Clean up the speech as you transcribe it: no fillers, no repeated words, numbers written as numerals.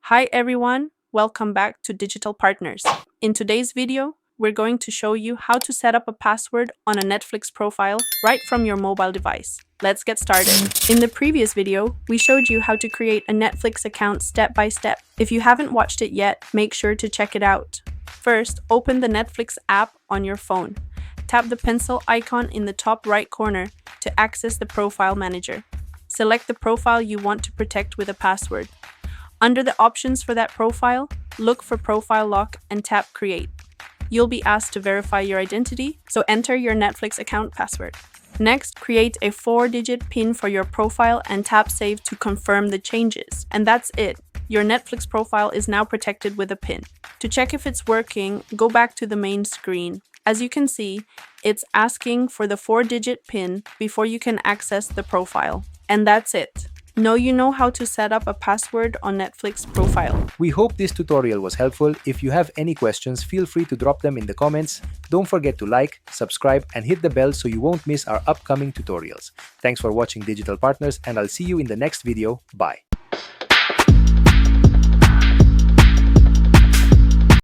Hi everyone, welcome back to Digital Partners. In today's video, we're going to show you how to set up a password on a Netflix profile right from your mobile device. Let's get started. In the previous video, we showed you how to create a Netflix account step by step. If you haven't watched it yet, make sure to check it out. First, open the Netflix app on your phone. Tap the pencil icon in the top right corner to access the profile manager. Select the profile you want to protect with a password. Under the options for that profile, look for Profile Lock and tap Create. You'll be asked to verify your identity, so enter your Netflix account password. Next, create a 4-digit PIN for your profile and tap Save to confirm the changes. And that's it. Your Netflix profile is now protected with a PIN. To check if it's working, go back to the main screen. As you can see, it's asking for the 4-digit PIN before you can access the profile. And that's it. Now you know how to set up a password on Netflix profile. We hope this tutorial was helpful. If you have any questions, feel free to drop them in the comments. Don't forget to like, subscribe, and hit the bell so you won't miss our upcoming tutorials. Thanks for watching Digital Partners, and I'll see you in the next video. Bye.